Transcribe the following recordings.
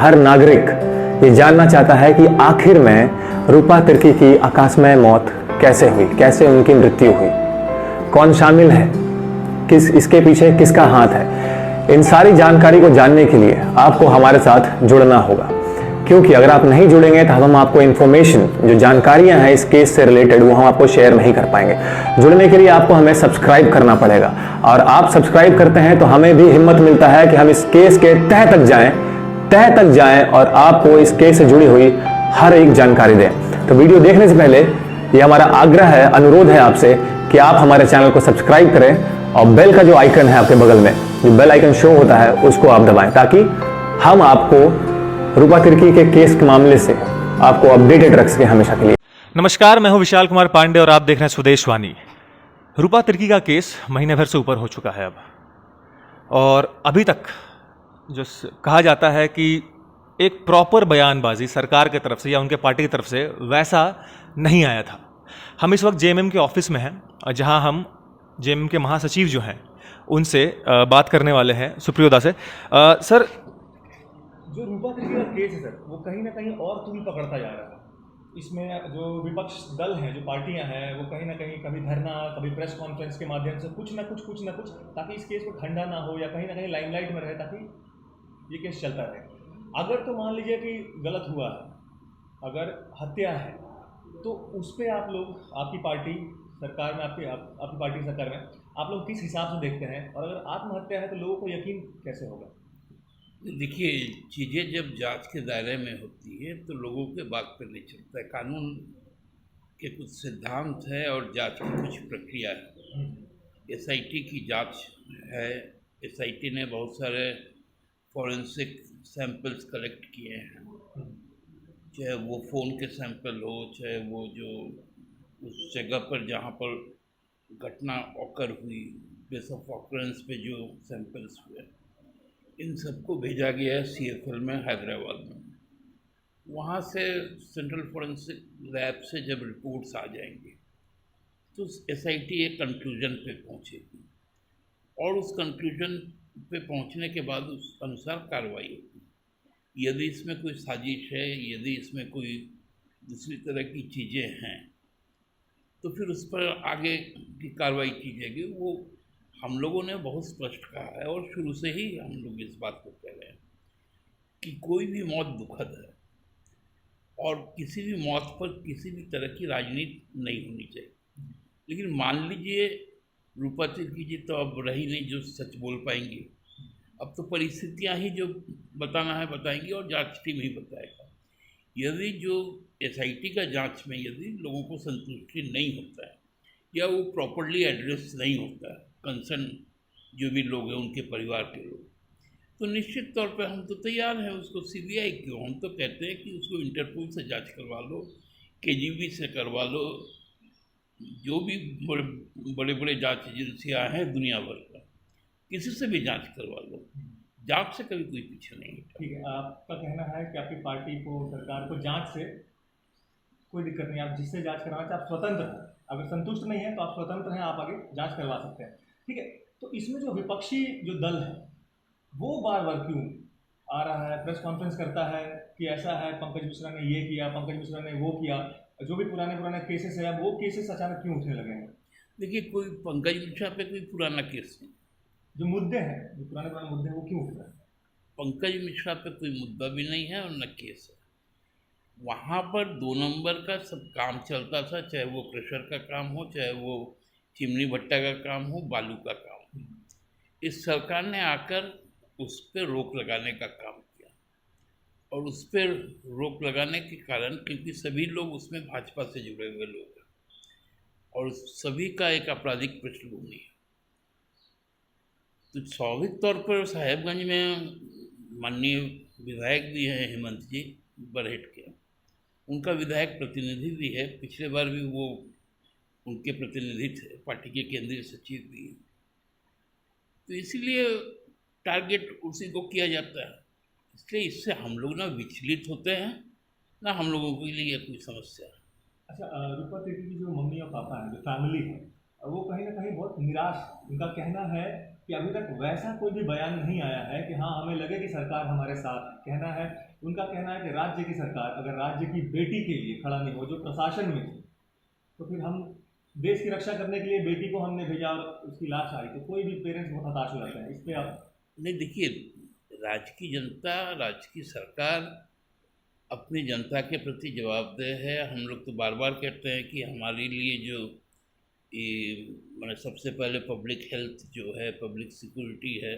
हर नागरिक ये जानना चाहता है कि आखिर में रूपा तिर्की की आकाशमय मौत कैसे हुई, कैसे उनकी मृत्यु हुई, कौन शामिल है, किस इसके पीछे किसका हाथ है। इन सारी जानकारी को जानने के लिए आपको हमारे साथ जुड़ना होगा, क्योंकि अगर आप नहीं जुड़ेंगे तो हम आपको इन्फॉर्मेशन, जो जानकारियां हैं इस केस से रिलेटेड, वो हम आपको शेयर नहीं कर पाएंगे। जुड़ने के लिए आपको हमें सब्सक्राइब करना पड़ेगा, और आप सब्सक्राइब करते हैं तो हमें भी हिम्मत मिलता है कि हम इस केस के तह तक जाएं और आपको इस केस से जुड़ी हुई हर एक जानकारी दें। तो वीडियो देखने से पहले ये हमारा आग्रह है, अनुरोध है आपसे कि आप हमारे चैनल को सब्सक्राइब करें और बेल का जो आइकन है आपके बगल में, जो बेल आइकन शो होता है, उसको आप दबाएं, ताकि हम आपको रूपा तिर्की के केस के मामले से आपको अपडेटेड रख सके हमेशा के लिए। नमस्कार, मैं हूं विशाल कुमार पांडे और आप देख रहे हैं स्वदेशवाणी। रूपा तिर्की का केस महीने भर से ऊपर हो चुका है अब, और अभी तक जो कहा जाता है कि एक प्रॉपर बयानबाजी सरकार की तरफ से या उनके पार्टी की तरफ से वैसा नहीं आया था। हम इस वक्त जेएमएम के ऑफिस में हैं, जहां हम जेएमएम के महासचिव जो हैं उनसे बात करने वाले हैं, सुप्रियोदा से। सर, जो रूपा तिर्की का केस है सर, वो कहीं ना कहीं और तूल पकड़ता जा रहा है। इसमें जो विपक्ष दल हैं, जो पार्टियां हैं, वो कहीं ना कहीं कभी धरना, कभी प्रेस कॉन्फ्रेंस के माध्यम से कुछ ना कुछ ताकि इस केस को ठंडा ना हो या कहीं ना कहीं लाइमलाइट में रहे, ताकि ये केस चलता रहे। अगर तो मान लीजिए कि गलत हुआ है, अगर हत्या है, तो उस पर आप लोग, आपकी पार्टी सरकार में, आपकी पार्टी सरकार में आप लोग किस हिसाब से देखते हैं, और अगर आत्महत्या है तो लोगों को यकीन कैसे होगा? देखिए, चीज़ें जब जांच के दायरे में होती है तो लोगों के बात पर नहीं चलता है। कानून के कुछ सिद्धांत है और जांच की कुछ प्रक्रिया है। एसआईटी की जांच है। एसआईटी ने बहुत सारे फॉरेंसिक सैंपल्स कलेक्ट किए हैं, चाहे वो फ़ोन के सैंपल हो, चाहे वो जो उस जगह पर जहाँ पर घटना ऑकर हुई, प्लेस ऑफ ऑकरेंस पे जो सैंपल्स हुए, इन सबको भेजा गया है सीएफएल में, हैदराबाद में। वहाँ से सेंट्रल फॉरेंसिक लैब से जब रिपोर्ट्स आ जाएंगी तो एसआईटी एक कंक्लूजन पे पहुँचेगी, और उस कंक्लूजन पे पहुँचने के बाद उस अनुसार कार्रवाई होगी। यदि इसमें कोई साजिश है, यदि इसमें कोई दूसरी तरह की चीज़ें हैं, तो फिर उस पर आगे की कार्रवाई की जाएगी। वो हम लोगों ने बहुत स्पष्ट कहा है, और शुरू से ही हम लोग इस बात को कह रहे हैं कि कोई भी मौत दुखद है, और किसी भी मौत पर किसी भी तरह की राजनीति नहीं होनी चाहिए। लेकिन मान लीजिए रूपा तिर्की जी तो अब रही नहीं जो सच बोल पाएंगी। अब तो परिस्थितियां ही जो बताना है बताएंगी, और जांच टीम ही बताएगा। यदि जो एसआईटी का जांच में यदि लोगों को संतुष्टि नहीं होता है, या वो प्रॉपरली एड्रेस नहीं होता है, कंसर्न जो भी लोग हैं, उनके परिवार के लोग, तो निश्चित तौर पे हम तो तैयार हैं उसको। सीबीआई क्यों, हम तो कहते हैं कि उसको इंटरपोल से जांच करवा लो, केजीबी से करवा लो, जो भी बड़े बड़े जांच एजेंसियां हैं दुनिया भर का, किसी से भी जांच करवा लो। जांच से कभी कोई पीछे नहीं है। ठीक है, आपका कहना है कि आपकी पार्टी को, सरकार को जांच से कोई दिक्कत नहीं, आप जिससे जांच करवाना चाहे आप स्वतंत्र हैं। अगर संतुष्ट नहीं है तो आप स्वतंत्र हैं, आप आगे जांच करवा सकते हैं। ठीक है, तो इसमें जो विपक्षी जो दल है वो बार बार क्यों आ रहा है, प्रेस कॉन्फ्रेंस करता है कि ऐसा है, पंकज मिश्रा ने ये किया, पंकज मिश्रा ने वो किया, जो भी पुराने केसेस है, वो केसेस अचानक क्यों उठने लगे हैं? देखिए, कोई पंकज मिश्रा पे कोई पुराना केस नहीं, जो मुद्दे हैं, जो पुराने मुद्दे हैं, वो क्यों उठ रहे हैं? पंकज मिश्रा पे कोई मुद्दा भी नहीं है और न केस है। वहाँ पर 2 नंबर का सब काम चलता था, चाहे वो प्रेशर का काम हो, चाहे वो चिमनी भट्टा का काम हो, बालू का काम हो। इस सरकार ने आकर उस पर रोक लगाने का काम किया, और उस पर रोक लगाने के कारण, क्योंकि सभी लोग उसमें भाजपा से जुड़े हुए लोग हैं और सभी का एक आपराधिक पृष्ठभूमि है, तो स्वाभाविक तौर पर साहेबगंज में माननीय विधायक भी हैं हेमंत जी बरहेट के, उनका विधायक प्रतिनिधि भी है, पिछले बार भी वो उनके प्रतिनिधि थे, पार्टी के केंद्रीय सचिव भी हैं, तो इसीलिए टारगेट उसी को किया जाता है। इसलिए इससे हम लोग ना विचलित होते हैं, ना हम लोगों के लिए कोई समस्या है। अच्छा, रूपा तिर्की की जो मम्मी और पापा हैं, जो फैमिली है, वो कहीं ना कहीं बहुत निराश, उनका कहना है कि अभी तक वैसा कोई भी बयान नहीं आया है कि हाँ हमें लगे कि सरकार हमारे साथ है। कहना है उनका कहना है कि राज्य की सरकार अगर राज्य की बेटी के लिए खड़ा नहीं हो, जो प्रशासन में थी, तो फिर हम देश की रक्षा करने के लिए बेटी को हमने भेजा और उसकी लाश आई, तो कोई भी पेरेंट्स बहुत हताश हो जाता है। इस पे आप नहीं, देखिए, राज्य की जनता, राज्य की सरकार अपनी जनता के प्रति जवाबदेह है। हम लोग तो बार बार कहते हैं कि हमारे लिए जो ये मैंने सबसे पहले पब्लिक हेल्थ जो है, पब्लिक सिक्योरिटी है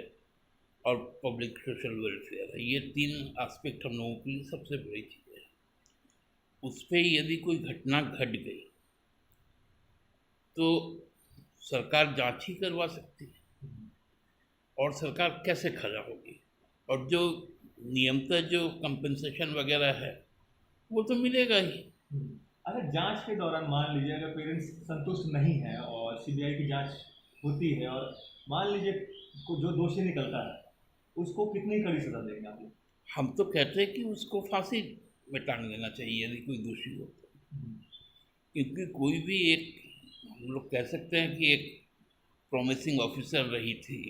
और पब्लिक सोशल वेलफेयर है, ये 3 एस्पेक्ट हम लोगों के लिए सबसे बड़ी चीज़ है। उस पर यदि कोई घटना घट गई तो सरकार जांच ही करवा सकती है, और सरकार कैसे खड़ा होगी, और जो नियमतः जो कंपनसेशन वगैरह है वो तो मिलेगा ही। अगर जांच के दौरान मान लीजिए अगर पेरेंट्स संतुष्ट नहीं है और सीबीआई की जांच होती है और मान लीजिए जो दोषी निकलता है उसको कितनी कड़ी सजा देंगे आप लोग? हम तो कहते हैं कि उसको फांसी में टांग देना चाहिए यदि कोई दोषी हो तो, क्योंकि कोई भी एक, हम लोग कह सकते हैं कि एक प्रॉमिसिंग ऑफिसर रही थी,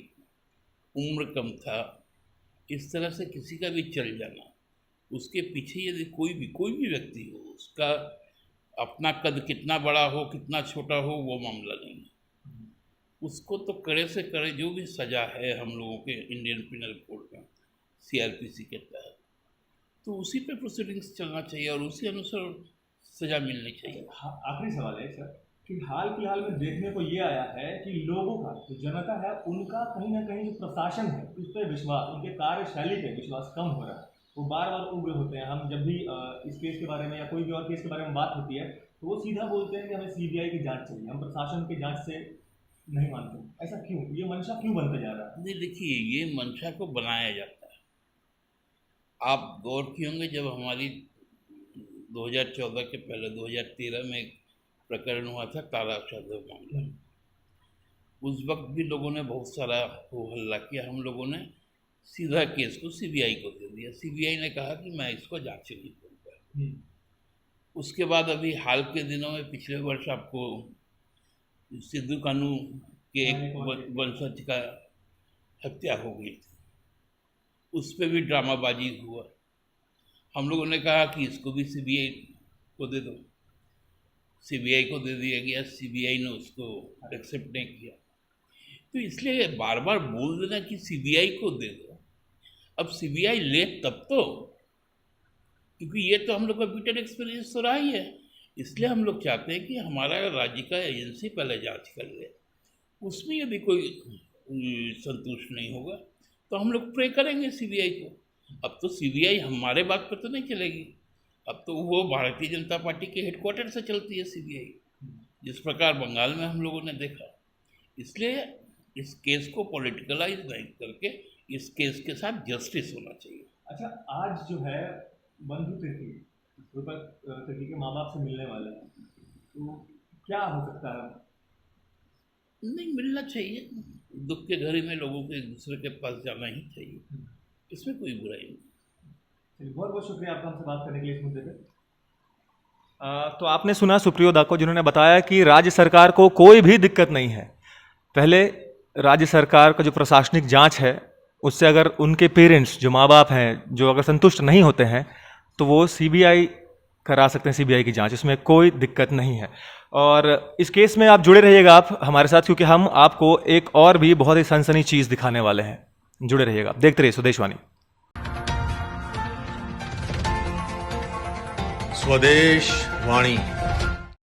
उम्र कम था, इस तरह से किसी का भी चल जाना, उसके पीछे यदि कोई भी व्यक्ति हो, उसका अपना कद कितना बड़ा हो कितना छोटा हो वो मामला नहीं, उसको तो कड़े से कड़े जो भी सज़ा है हम लोगों के इंडियन पिनल कोड में सीआरपीसी के तहत, तो उसी पे प्रोसीडिंग्स चलना चाहिए और उसी अनुसार सज़ा मिलनी चाहिए। आखिरी सवाल है सर कि हाल फिलहाल में देखने को ये आया है कि लोगों का, जो जनता है, उनका कहीं ना कहीं जो प्रशासन है उस पर विश्वास, उनके कार्यशैली पे विश्वास कम हो रहा है। वो बार बार उग्र होते हैं। हम जब भी इस केस के बारे में या कोई भी और केस के बारे में बात होती है तो वो सीधा बोलते हैं कि हमें सीबीआई की जांच चाहिए, हम प्रशासन की जांच से नहीं मानते। ऐसा क्यों? ये मंशा क्यों बनता जा रहा है? नहीं, देखिए, ये मंशा को बनाया जाता है। आप गौर किए होंगे, जब हमारी 2014 के पहले 2013 में एक प्रकरण हुआ था तारा शाहदेव मामला, उस वक्त भी लोगों ने बहुत सारा हो हल्ला किया। हम लोगों ने सीधा केस को सीबीआई को दे दिया। सीबीआई ने कहा कि मैं इसको जांच नहीं करूँगा। उसके बाद अभी हाल के दिनों में, पिछले वर्ष आपको सिद्धू कानू के एक वंशज का हत्या हो गई थी, उस पर भी ड्रामाबाजी हुआ। हम लोगों ने कहा कि इसको भी सीबीआई को दे दो, सीबीआई को दे दिया गया, सीबीआई ने उसको एक्सेप्ट नहीं किया। तो इसलिए बार बार बोल देना कि सीबीआई को दे दो, अब सीबीआई ले तब तो, क्योंकि ये तो हम लोग का बीटेड एक्सपीरियंस तो रहा ही है। इसलिए हम लोग चाहते हैं कि हमारा राज्य का एजेंसी पहले जांच कर ले, उसमें यदि कोई संतुष्ट नहीं होगा तो हम लोग प्रे करेंगे सीबीआई को। अब तो सीबीआई हमारे बात पर तो नहीं चलेगी, अब तो वो भारतीय जनता पार्टी के हेडक्वार्टर से चलती है सीबीआई, जिस प्रकार बंगाल में हम लोगों ने देखा। इसलिए इस केस को पॉलिटिकलाइज नहीं करके इस केस के साथ जस्टिस होना चाहिए। अच्छा, आज जो है बंधु तिर्की तिर्की के माँ बाप से मिलने वाले हैं, तो क्या हो सकता है? नहीं, मिलना चाहिए। दुख के घड़ी में लोगों को एक दूसरे के पास जाना ही चाहिए, इसमें कोई बुराई नहीं। बहुत बहुत शुक्रिया आपका हमसे बात करने के लिए इस मुद्दे पे। तो आपने सुना सुप्रियो दा को, जिन्होंने बताया कि राज्य सरकार को कोई भी दिक्कत नहीं है। पहले राज्य सरकार का जो प्रशासनिक जांच है उससे अगर उनके पेरेंट्स, जो माँ बाप हैं, जो अगर संतुष्ट नहीं होते हैं तो वो सीबीआई करा सकते हैं, सीबीआई की जांच, इसमें कोई दिक्कत नहीं है। और इस केस में आप जुड़े रहिएगा आप हमारे साथ, क्योंकि हम आपको एक और भी बहुत ही सनसनी चीज़ दिखाने वाले हैं। जुड़े रहिएगा, आप देखते रहिए स्वदेशवाणी। स्वदेश वाणी।